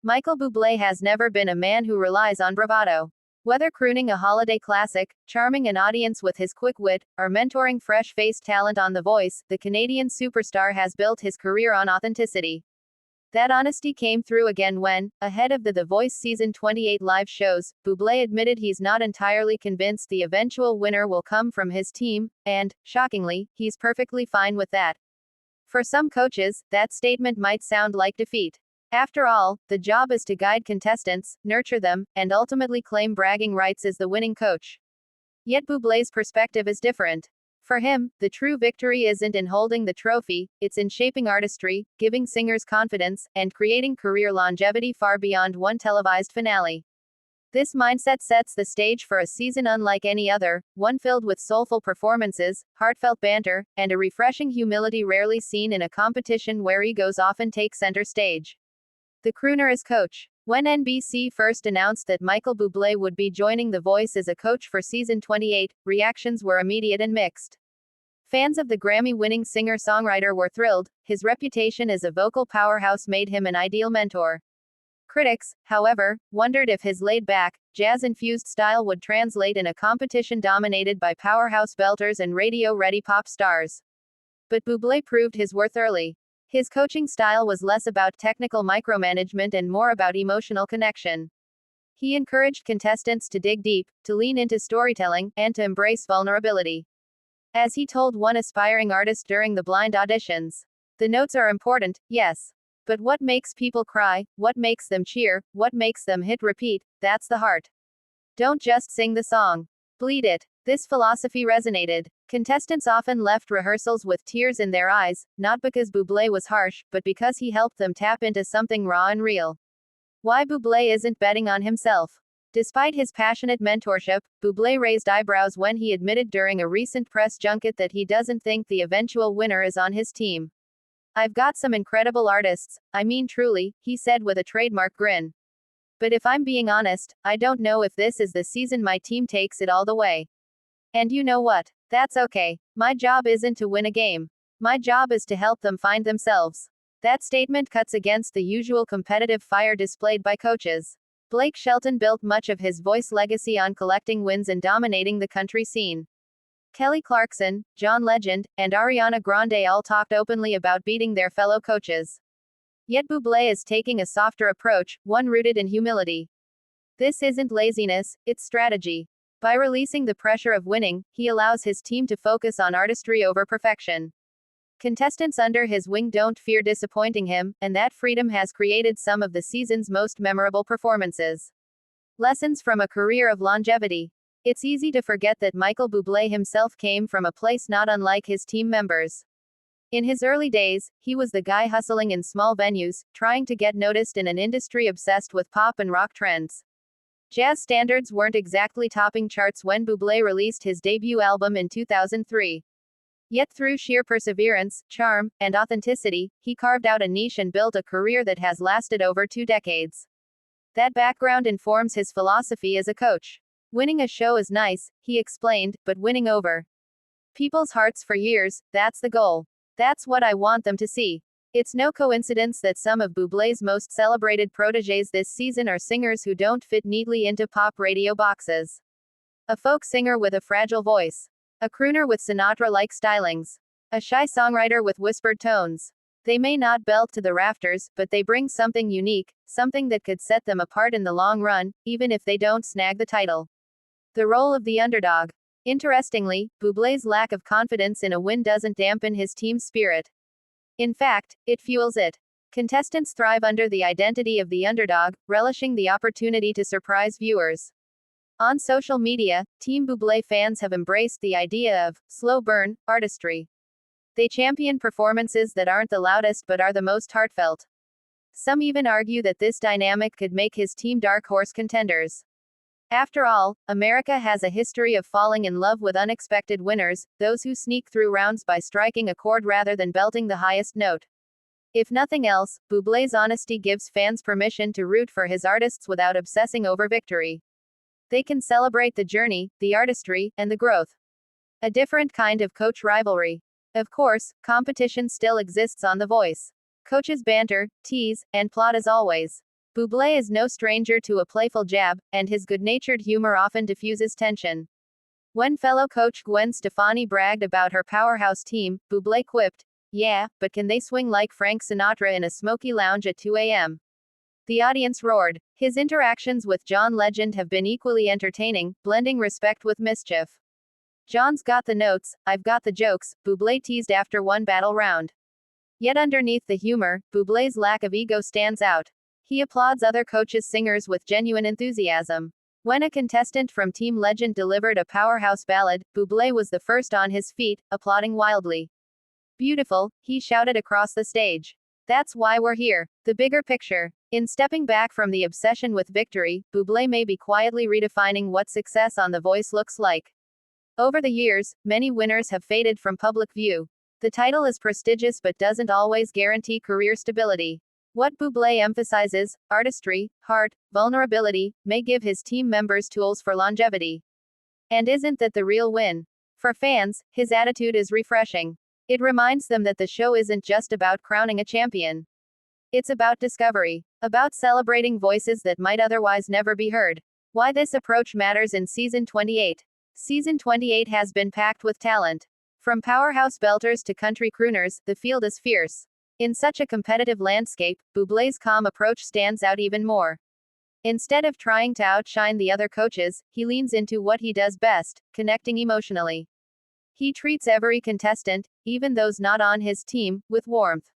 Michael Bublé has never been a man who relies on bravado. Whether crooning a holiday classic, charming an audience with his quick wit, or mentoring fresh-faced talent on The Voice, the Canadian superstar has built his career on authenticity. That honesty came through again when, ahead of the Voice Season 28 live shows, Bublé admitted he's not entirely convinced the eventual winner will come from his team, and, shockingly, he's perfectly fine with that. For some coaches, that statement might sound like defeat. After all, the job is to guide contestants, nurture them, and ultimately claim bragging rights as the winning coach. Yet Bublé's perspective is different. For him, the true victory isn't in holding the trophy, it's in shaping artistry, giving singers confidence, and creating career longevity far beyond one televised finale. This mindset sets the stage for a season unlike any other, one filled with soulful performances, heartfelt banter, and a refreshing humility rarely seen in a competition where egos often take center stage. The crooner as coach. When NBC first announced that Michael Bublé would be joining The Voice as a coach for season 28, reactions were immediate and mixed. Fans of the Grammy-winning singer-songwriter were thrilled. His reputation as a vocal powerhouse made him an ideal mentor. Critics, however, wondered if his laid-back, jazz-infused style would translate in a competition dominated by powerhouse belters and radio-ready pop stars. But Bublé proved his worth early. His coaching style was less about technical micromanagement and more about emotional connection. He encouraged contestants to dig deep, to lean into storytelling, and to embrace vulnerability. As he told one aspiring artist during the blind auditions, "The notes are important, yes. But what makes people cry, what makes them cheer, what makes them hit repeat, that's the heart. Don't just sing the song. Bleed it." This philosophy resonated. Contestants often left rehearsals with tears in their eyes, not because Bublé was harsh, but because he helped them tap into something raw and real. Why Bublé isn't betting on himself. Despite his passionate mentorship, Bublé raised eyebrows when he admitted during a recent press junket that he doesn't think the eventual winner is on his team. "I've got some incredible artists, I mean truly," he said with a trademark grin. "But if I'm being honest, I don't know if this is the season my team takes it all the way. And you know what? That's okay. My job isn't to win a game. My job is to help them find themselves." That statement cuts against the usual competitive fire displayed by coaches. Blake Shelton built much of his Voice legacy on collecting wins and dominating the country scene. Kelly Clarkson, John Legend, and Ariana Grande all talked openly about beating their fellow coaches. Yet Bublé is taking a softer approach, one rooted in humility. This isn't laziness, it's strategy. By releasing the pressure of winning, he allows his team to focus on artistry over perfection. Contestants under his wing don't fear disappointing him, and that freedom has created some of the season's most memorable performances. Lessons from a career of longevity. It's easy to forget that Michael Bublé himself came from a place not unlike his team members. In his early days, he was the guy hustling in small venues, trying to get noticed in an industry obsessed with pop and rock trends. Jazz standards weren't exactly topping charts when Bublé released his debut album in 2003. Yet through sheer perseverance, charm, and authenticity, he carved out a niche and built a career that has lasted over 2 decades. That background informs his philosophy as a coach. "Winning a show is nice," he explained, "but winning over people's hearts for years, that's the goal. That's what I want them to see." It's no coincidence that some of Bublé's most celebrated protégés this season are singers who don't fit neatly into pop radio boxes. A folk singer with a fragile voice. A crooner with Sinatra-like stylings. A shy songwriter with whispered tones. They may not belt to the rafters, but they bring something unique, something that could set them apart in the long run, even if they don't snag the title. The role of the underdog. Interestingly, Bublé's lack of confidence in a win doesn't dampen his team's spirit. In fact, it fuels it. Contestants thrive under the identity of the underdog, relishing the opportunity to surprise viewers. On social media, Team Bublé fans have embraced the idea of slow burn artistry. They champion performances that aren't the loudest but are the most heartfelt. Some even argue that this dynamic could make his team dark horse contenders. After all, America has a history of falling in love with unexpected winners, those who sneak through rounds by striking a chord rather than belting the highest note. If nothing else, Bublé's honesty gives fans permission to root for his artists without obsessing over victory. They can celebrate the journey, the artistry, and the growth. A different kind of coach rivalry. Of course, competition still exists on The Voice. Coaches banter, tease, and plot as always. Bublé is no stranger to a playful jab, and his good-natured humor often diffuses tension. When fellow coach Gwen Stefani bragged about her powerhouse team, Bublé quipped, "Yeah, but can they swing like Frank Sinatra in a smoky lounge at 2 a.m.?" The audience roared. His interactions with John Legend have been equally entertaining, blending respect with mischief. "John's got the notes, I've got the jokes," Bublé teased after one battle round. Yet underneath the humor, Bublé's lack of ego stands out. He applauds other coaches' singers with genuine enthusiasm. When a contestant from Team Legend delivered a powerhouse ballad, Bublé was the first on his feet, applauding wildly. "Beautiful," he shouted across the stage. "That's why we're here." The bigger picture. In stepping back from the obsession with victory, Bublé may be quietly redefining what success on The Voice looks like. Over the years, many winners have faded from public view. The title is prestigious but doesn't always guarantee career stability. What Bublé emphasizes, artistry, heart, vulnerability, may give his team members tools for longevity. And isn't that the real win? For fans, his attitude is refreshing. It reminds them that the show isn't just about crowning a champion. It's about discovery, about celebrating voices that might otherwise never be heard. Why this approach matters in Season 28. Season 28 has been packed with talent. From powerhouse belters to country crooners, the field is fierce. In such a competitive landscape, Bublé's calm approach stands out even more. Instead of trying to outshine the other coaches, he leans into what he does best, connecting emotionally. He treats every contestant, even those not on his team, with warmth.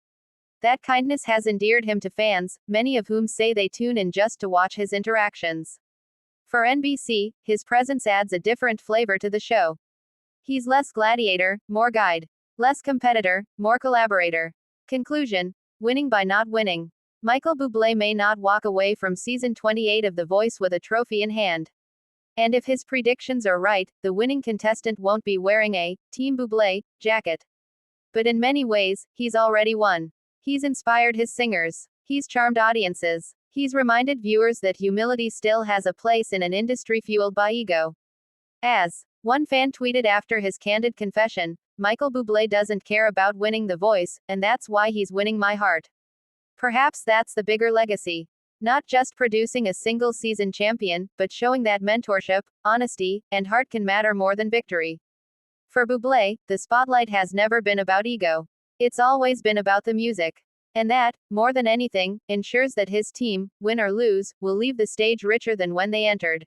That kindness has endeared him to fans, many of whom say they tune in just to watch his interactions. For NBC, his presence adds a different flavor to the show. He's less gladiator, more guide. Less competitor, more collaborator. Conclusion: winning by not winning. Michael Bublé may not walk away from Season 28 of The Voice with a trophy in hand. And if his predictions are right, the winning contestant won't be wearing a Team Bublé jacket. But in many ways, he's already won. He's inspired his singers. He's charmed audiences. He's reminded viewers that humility still has a place in an industry fueled by ego. As one fan tweeted after his candid confession, "Michael Bublé doesn't care about winning The Voice, and that's why he's winning my heart." Perhaps that's the bigger legacy. Not just producing a single season champion, but showing that mentorship, honesty, and heart can matter more than victory. For Bublé, the spotlight has never been about ego. It's always been about the music. And that, more than anything, ensures that his team, win or lose, will leave the stage richer than when they entered.